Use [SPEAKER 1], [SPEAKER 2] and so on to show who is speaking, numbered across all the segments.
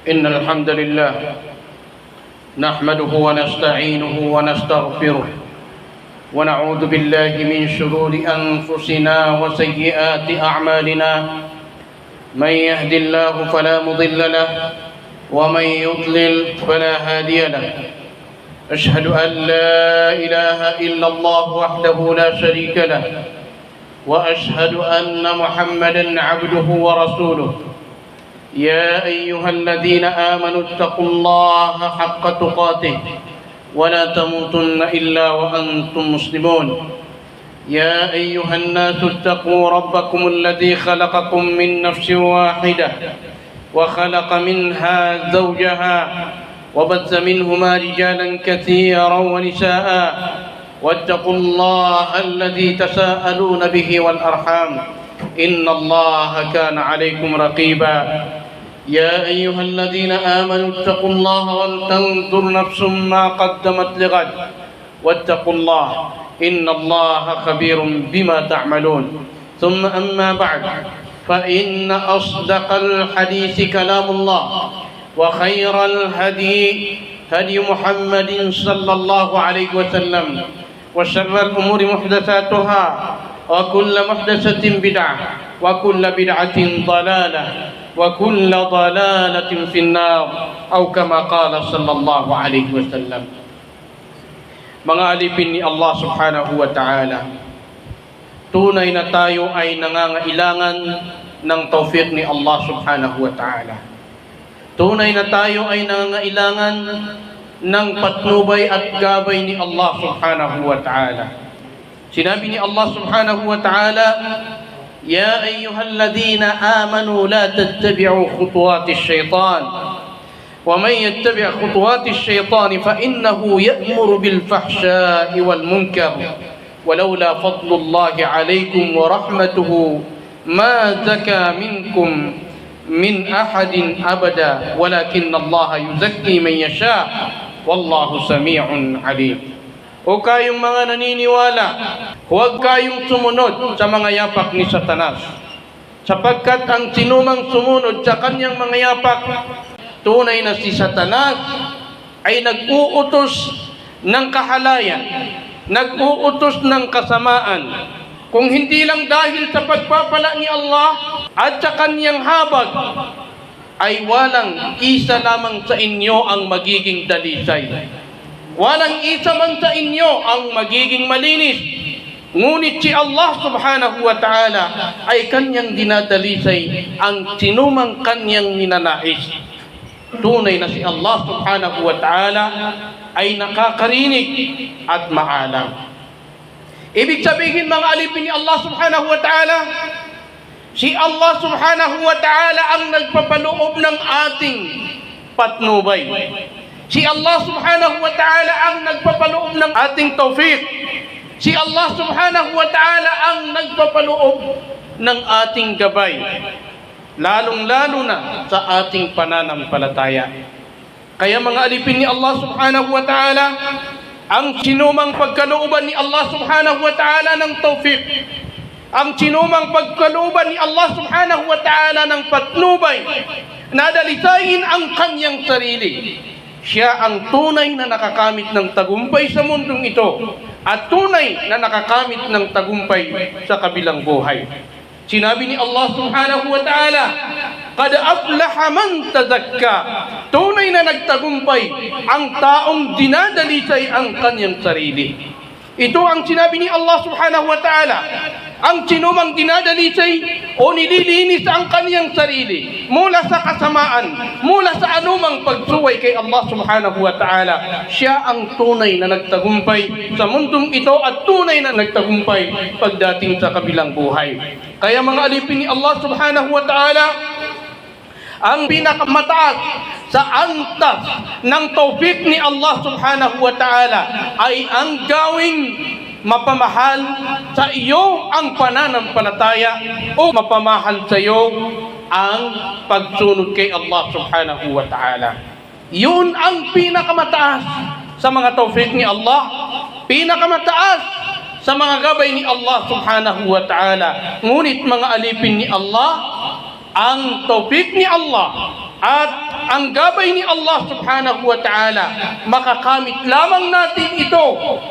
[SPEAKER 1] إن الحمد لله نحمده ونستعينه ونستغفره ونعوذ بالله من شرور أنفسنا وسيئات أعمالنا. من يهد الله فلا مضل له ومن يضلل فلا هادي له. أشهد أن لا إله إلا الله وحده لا شريك له وأشهد أن محمدا عبده ورسوله. يا أيها الذين آمنوا اتقوا الله حق تقاته ولا تموتن إلا وأنتم مسلمون. يا أيها الناس اتقوا ربكم الذي خلقكم من نفس واحدة وخلق منها زوجها وبث منهما رجالا كثيرا ونساء واتقوا الله الذي تساءلون به والأرحام إن الله كان عليكم رقيبا. يا أيها الذين آمنوا اتقوا الله ولتنظر نفس ما قدمت لغد واتقوا الله إن الله خبير بما تعملون. ثم أما بعد فإن أصدق الحديث كلام الله وخير الهدي هدي محمد صلى الله عليه وسلم وشر الأمور محدثاتها وكل محدثة بدعة وكل بدعة ضلالة وكل ضلالة في النار أو كما قال صلى الله عليه وسلم. Mga alipin ni Allah subhanahu wa ta'ala, tunay na tayo ay nangangailangan ng tawfiq ni Allah subhanahu wa ta'ala. Tunay na tayo ay nangangailangan ng patnubay at gabay ni Allah subhanahu wa ta'ala. Sinabi ni Allah subhanahu wa ta'ala, يا أيها الذين آمنوا لا تتبعوا خطوات الشيطان ومن يتبع خطوات الشيطان فإنه يأمر بالفحشاء والمنكر ولولا فضل الله عليكم ورحمته ما زكى منكم من أحد أبدا ولكن الله يزكي من يشاء والله سميع عليم. O kayong mga naniniwala, huwag kayong sumunod sa mga yapak ni Satanas, sapagkat ang sinumang sumunod sa kanyang mga yapak, tunay na si Satanas ay nag-uutos ng kahalayan, nag-uutos ng kasamaan, kung hindi lang dahil sa pagpapala ni Allah at sa kanyang habag, ay walang isa lamang sa inyo ang magiging dalisay. Walang isa man sa inyo ang magiging malinis. Ngunit si Allah subhanahu wa ta'ala ay kanyang dinadalisay ang sinumang kanyang ninanais. Tunay na si Allah subhanahu wa ta'ala ay nakakarinig at maalam. Ibig sabihin mga alipin ni Allah subhanahu wa ta'ala, si Allah subhanahu wa ta'ala ang nagpapaloob ng ating patnubay. Si Allah subhanahu wa ta'ala ang nagpapaloob ng ating tawfiq. Si Allah subhanahu wa ta'ala ang nagpapaloob ng ating gabay, lalong-lalo na sa ating pananampalataya. Kaya mga alipin ni Allah subhanahu wa ta'ala, ang sinumang pagkalooban ni Allah subhanahu wa ta'ala ng tawfiq, ang sinumang pagkalooban ni Allah subhanahu wa ta'ala ng patnubay, nadalisayin ang kanyang sarili, siya ang tunay na nakakamit ng tagumpay sa mundong ito at tunay na nakakamit ng tagumpay sa kabilang buhay. Sinabi ni Allah subhanahu wa ta'ala, qad aflaha man tazakka, tunay na nagtagumpay ang taong dinadalisay ang kanyang sarili. Ito ang sinabi ni Allah subhanahu wa ta'ala. Ang sinumang dinadalisay o nililinis ang kaniyang sarili mula sa kasamaan, mula sa anumang pagsuway kay Allah subhanahu wa ta'ala, siya ang tunay na nagtagumpay sa mundong ito at tunay na nagtagumpay pagdating sa kabilang buhay. Kaya mga alipin ni Allah subhanahu wa ta'ala, ang pinakamataas sa antas ng tawfiq ni Allah subhanahu wa ta'ala ay ang gawing mapamahal sa iyo ang pananampalataya o mapamahal sa iyo ang pagsunod kay Allah subhanahu wa ta'ala. Yun ang pinakamataas sa mga tawfiq ni Allah, pinakamataas sa mga gabay ni Allah subhanahu wa ta'ala. Ngunit mga alipin ni Allah, ang taufik ni Allah at ang gabay ni Allah subhanahu wa ta'ala, makakamit lamang natin ito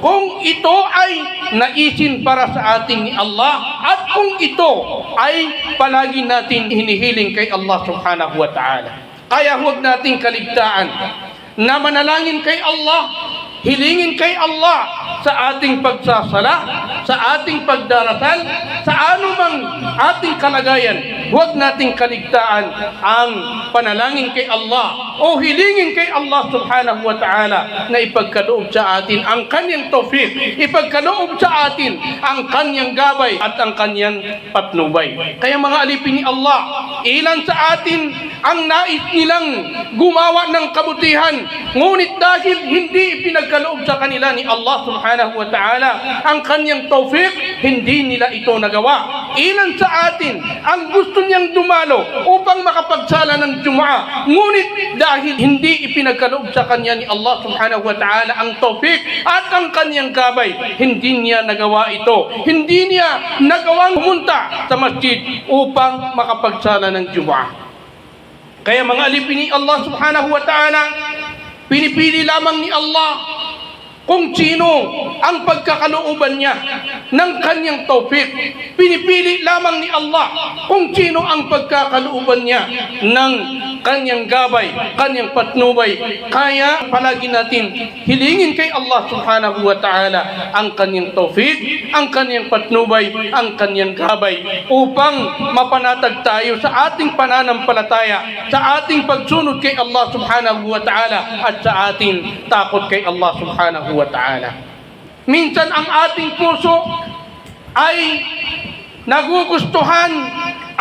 [SPEAKER 1] kung ito ay naisin para sa atin ni Allah at kung ito ay palagi natin hinihiling kay Allah subhanahu wa ta'ala. Kaya huwag nating kaligtaan na manalangin kay Allah, hilingin kay Allah sa ating pagsasala, sa ating pagdarasal, sa anumang ating kalagayan. Huwag nating kaligtaan ang panalangin kay Allah o hilingin kay Allah subhanahu wa ta'ala na ipagkaloob sa atin ang kanyang tawfiq, ipagkaloob sa atin ang kanyang gabay at ang kanyang patnubay. Kaya mga alipin ni Allah, ilan sa atin ang nais nilang gumawa ng kabutihan, ngunit dahil hindi ipinagkaloob sa kanila ni Allah subhanahu wa ta'ala ang kanyang tawfiq, hindi nila ito nagawa. Ilan sa atin ang gusto niyang dumalo upang makapagsala ng Jumu'ah, ngunit dahil hindi ipinagkaloob sa kanya ni Allah subhanahu wa ta'ala ang tawfiq at ang kanyang gabay, hindi niya nagawa ito. Hindi niya nagawang pumunta sa masjid upang makapagsala ng Jumu'ah. Kaya mga alipin ni Allah subhanahu wa ta'ala, pinipili lamang ni Allah kung sino ang pagkakalooban niya ng kanyang tawfiq. Pinipili lamang ni Allah kung sino ang pagkakalooban niya ng kanyang gabay, kanyang patnubay. Kaya palagi natin hilingin kay Allah subhanahu wa ta'ala ang kanyang tawfiq, ang kanyang patnubay, ang kanyang gabay upang mapanatag tayo sa ating pananampalataya, sa ating pagsunod kay Allah subhanahu wa ta'ala at sa ating takot kay Allah subhanahu wa ta'ala. Minsan ang ating puso ay nagugustuhan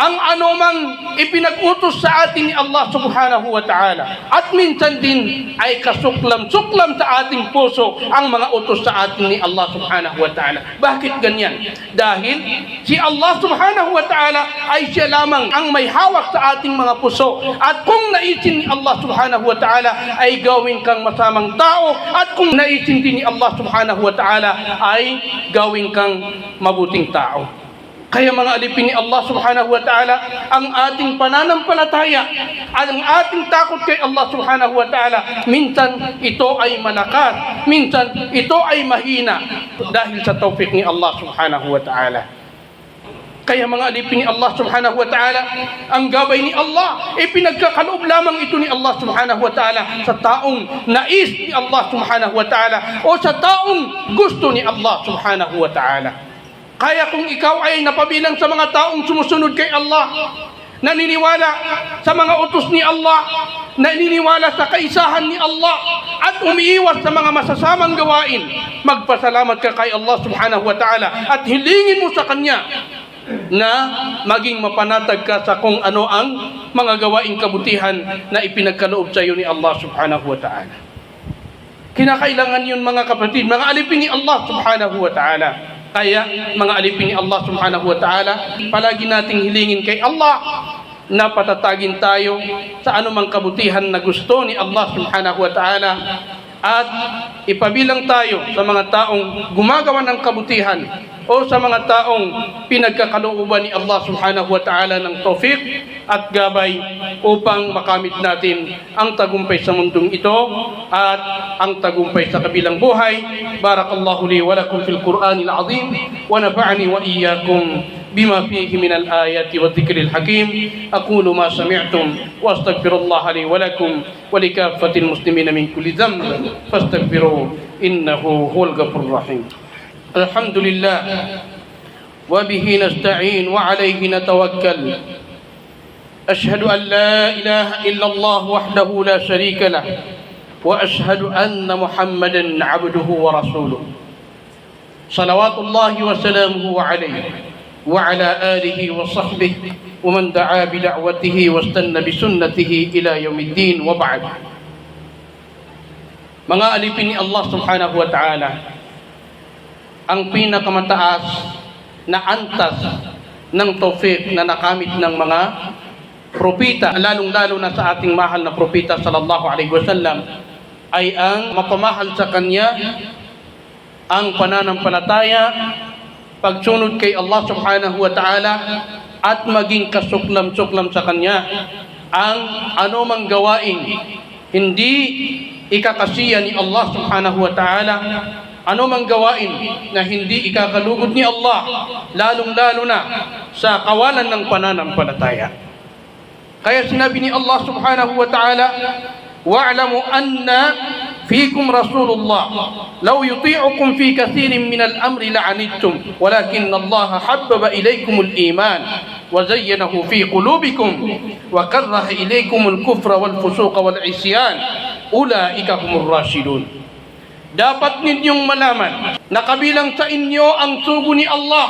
[SPEAKER 1] ang anumang ipinag-utos sa atin ni Allah subhanahu wa ta'ala. At minsan din ay kasuklam-suklam sa ating puso ang mga utos sa atin ni Allah subhanahu wa ta'ala. Bakit ganyan? Dahil si Allah subhanahu wa ta'ala ay siya lamang ang may hawak sa ating mga puso. At kung naisin ni Allah subhanahu wa ta'ala ay gawin kang masamang tao, at kung naisin din ni Allah subhanahu wa ta'ala ay gawin kang mabuting tao. Kaya mga alipin ni Allah subhanahu wa ta'ala, ang ating pananampalataya, ang ating takot kay Allah subhanahu wa ta'ala, minsan ito ay malakas, minsan ito ay mahina dahil sa tawfiq ni Allah subhanahu wa ta'ala. Kaya mga alipin ni Allah subhanahu wa ta'ala, ang gabay ni Allah, pinagkakaloob lamang ito ni Allah subhanahu wa ta'ala sa taong nais ni Allah subhanahu wa ta'ala o sa taong gusto ni Allah subhanahu wa ta'ala. Kaya kung ikaw ay napabilang sa mga taong sumusunod kay Allah, naniniwala sa mga utos ni Allah, naniniwala sa kaisahan ni Allah, at umiiwas sa mga masasamang gawain, magpasalamat ka kay Allah subhanahu wa ta'ala at hilingin mo sa Kanya na maging mapanatag ka sa kung ano ang mga gawaing kabutihan na ipinagkaloob sa iyo ni Allah subhanahu wa ta'ala. Kinakailangan yun mga kapatid, mga alipin ni Allah subhanahu wa ta'ala. Kaya mga alipin ni Allah subhanahu wa ta'ala, palagi nating hilingin kay Allah na patatagin tayo sa anumang kabutihan na gusto ni Allah subhanahu wa ta'ala at ipabilang tayo sa mga taong gumagawa ng kabutihan o sa mga taong pinagkakalooban ni Allah subhanahu wa ta'ala ng tawfiq at gabay upang makamit natin ang tagumpay sa mundong ito at ang tagumpay sa kabilang buhay. Barakallahu li wa lakum fil Qur'anil azim wa nafa'ani wa iyyakum bima fihi min al-ayati wa dhikril hakim. Aqulu ma sami'tum wa astaghfirullaha li wa lakum wa likaffatil muslimina min kulli dhanb fastaghfiruhu innahu huwal ghafurur rahim. Alhamdulillah wa bihi nasta'in wa alayhi natawakkal. Ashhadu an la ilaha illallah wahdahu la sharika lah wa ashhadu anna Muhammadan 'abduhu wa rasuluh. Salawatullahi wa salamuhu alayhi wa ala alihi wa sahbihi wa man da'a bi da'watihi wa istanna bi sunnatihi ila yaumiddin wa ba'd. Mga alipin ni Allah subhanahu wa ta'ala, ang pinakamataas na antas ng tawfiq na nakamit ng mga propita, lalong-lalo na sa ating mahal na propita sallallahu alaihi wasallam, ay ang mapamahal sa kanya ang pananampalataya, pagsunod kay Allah subhanahu wa ta'ala, at maging kasuklam-suklam sa Kanya ang anumang gawain hindi ikakasiya ni Allah subhanahu wa ta'ala, anumang gawain na hindi ikakalugod ni Allah, lalong-lalo na sa kawalan ng pananampalataya. Kaya sinabi ni Allah subhanahu wa ta'ala, wa'lamu anna fiikum rasulullah law yuti'ukum fi kathirin min al-amri la'anittum walakinna Allah habbaba ilaykum al-iman wa zayyanahu fi qulubikum wa karraha ilaykum al-kufra wal-fusuqa wal-'isyan ulaika humur rashidun. Dapat ninyong malaman na kabilang sa inyo ang sugo ni Allah,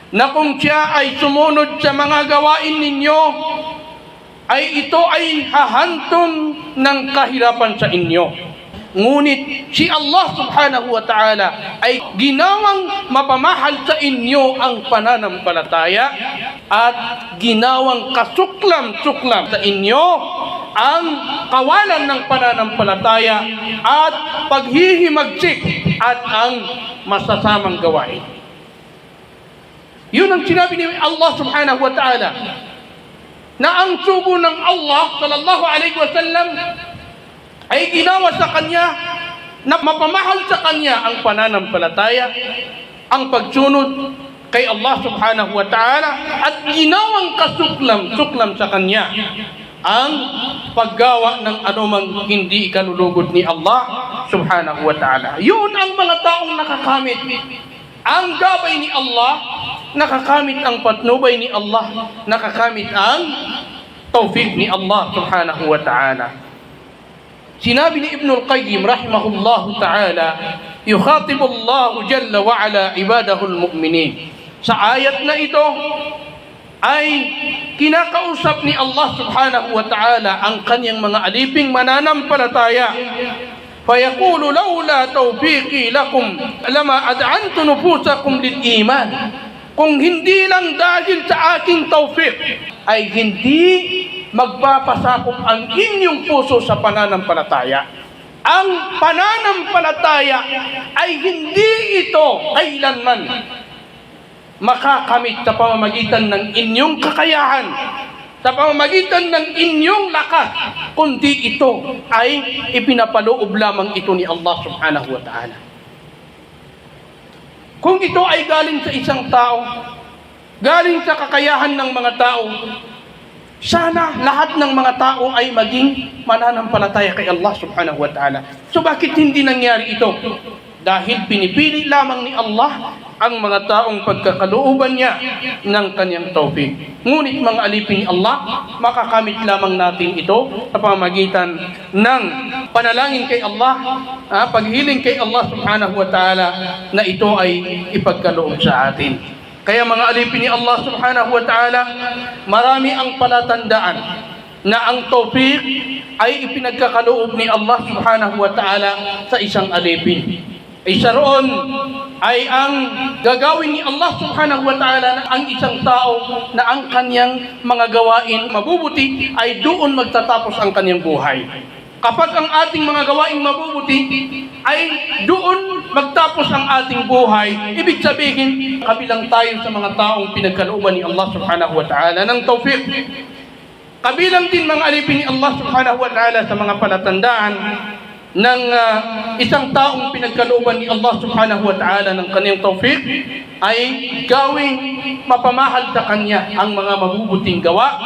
[SPEAKER 1] na kung Siya ay sumunod sa mga gawain ninyo, ay ito ay hahantong ng kahirapan sa inyo. Ngunit si Allah subhanahu wa ta'ala ay ginawang mapamahal sa inyo ang pananampalataya at ginawang kasuklam-suklam sa inyo ang kawalan ng pananampalataya at paghihimagsik at ang masasamang gawain. Yun ang sinabi ni Allah subhanahu wa ta'ala, na ang sugo ng Allah sallallahu alaihi wasallam ay ginawa sa Kanya na mapamahal sa Kanya ang pananampalataya, ang pagsunod kay Allah subhanahu wa ta'ala, at ginawang kasuklam-suklam sa Kanya ang paggawa ng anumang hindi ikalulugod ni Allah subhanahu wa ta'ala. Yun ang mga taong nakakamit ang gabay ni Allah, nakakamit ang patnubay ni Allah, nakakamit ang tawfiq ni Allah subhanahu wa ta'ala. Sinabi ni Ibn al-Qayyim rahimahullahu ta'ala, yukhatibu Allah jalla wa ala ibadahu al-mu'minin. Sa ayat na ito ay kinakausap ni Allah subhanahu wa ta'ala ang kanyang mga aliping mananampalataya. فيقول لولا توفيقي لكم لما أدعنت نفوسكم للإيمان. Kung hindi lang dahil sa aking tawfiq ay hindi magpapasakop ang inyong puso sa pananampalataya. Ang pananampalataya ay hindi ito kailanman makakamit sa pamamagitan ng inyong kakayahan, sa pamamagitan ng inyong lakas, kundi ito ay ipinapaloob lamang ito ni Allah subhanahu wa ta'ala. Kung ito ay galing sa isang tao, galing sa kakayahan ng mga tao, sana lahat ng mga tao ay maging mananampalataya kay Allah subhanahu wa ta'ala. So bakit hindi nangyari ito? Dahil pinipili lamang ni Allah ang mga taong pagkakalooban niya ng kanyang tawfiq. Ngunit mga alipin ni Allah, makakamit lamang natin ito sa pamamagitan ng panalangin kay Allah, paghiling kay Allah subhanahu wa ta'ala, na ito ay ipagkaloob sa atin. Kaya mga alipin ni Allah subhanahu wa ta'ala, marami ang palatandaan na ang tawfiq ay ipinagkakaloob ni Allah subhanahu wa ta'ala sa isang alipin. Isa roon ay ang gagawin ni Allah subhanahu wa ta'ala na ang isang tao na ang kanyang mga gawain mabubuti ay doon magtatapos ang kanyang buhay. Kapag ang ating mga gawain mabubuti ay doon magtapos ang ating buhay, ibig sabihin kabilang tayo sa mga taong pinagkalooban ni Allah subhanahu wa ta'ala ng tawfiq. Kabilang din mga alipin ni Allah subhanahu wa ta'ala sa mga palatandaan ng isang taong pinagkalooban ni Allah subhanahu wa ta'ala ng kanyang tawfiq ay gawing mapamahal sa Kanya ang mga mabubuting gawa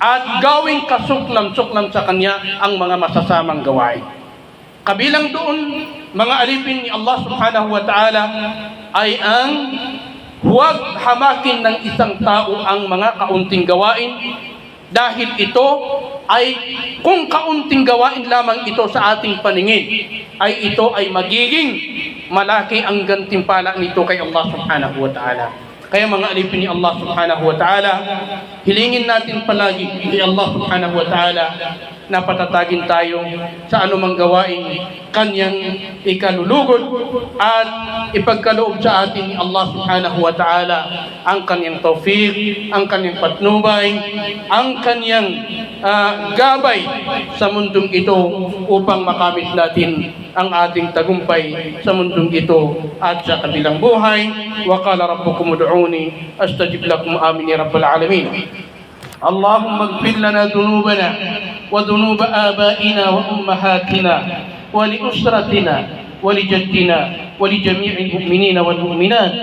[SPEAKER 1] at gawing kasuklam-suklam sa Kanya ang mga masasamang gawain. Kabilang doon, mga alipin ni Allah subhanahu wa ta'ala, ay ang huwag hamakin ng isang tao ang mga kaunting gawain, dahil ito ay kung kaunting gawain lamang ito sa ating paningin, ay ito ay magiging malaki ang gantimpala nito kay Allah subhanahu wa ta'ala. Kaya mga alipin ni Allah subhanahu wa ta'ala, hilingin natin palagi kay Allah subhanahu wa ta'ala na patatagin tayo sa anumang gawain Kanyang ikalulugod at ipagkaloob sa atin ni Allah subhanahu wa ta'ala ang Kanyang tawfiq, ang Kanyang patnubay, ang Kanyang gabay sa mundong ito upang makamit natin ang ating tagumpay sa mundong ito at sa kabilang buhay. Wa qala rabbukum ud'uni astajib lakum, amin ya rabbal alamin. اللهم اغفر لنا ذنوبنا وذنوب آبائنا وأمهاتنا ولأسرتنا ولجدنا ولجميع المؤمنين والمؤمنات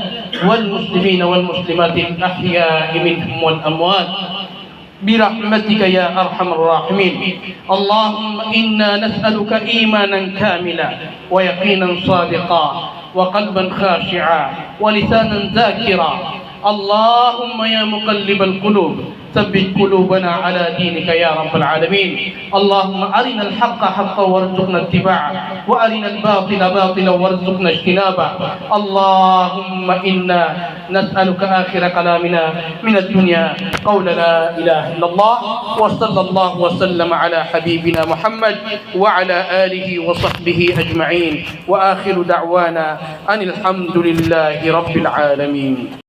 [SPEAKER 1] والمسلمين والمسلمات الأحياء منهم والأموات برحمتك يا أرحم الراحمين. اللهم إنا نسألك إيمانا كاملا ويقينا صادقا وقلبا خاشعا ولسانا ذاكرا. اللهم يا مقلب القلوب ثبت قلوبنا على دينك يا رب العالمين. اللهم أرنا الحق حقا وارزقنا اتباعه وأرنا الباطل باطلا وارزقنا اجتنابه. اللهم إنا نسألك آخر كلامنا من الدنيا قول لا إله إلا الله، وصلى الله وسلم على حبيبنا محمد وعلى آله وصحبه أجمعين، وآخر دعوانا أن الحمد لله رب العالمين.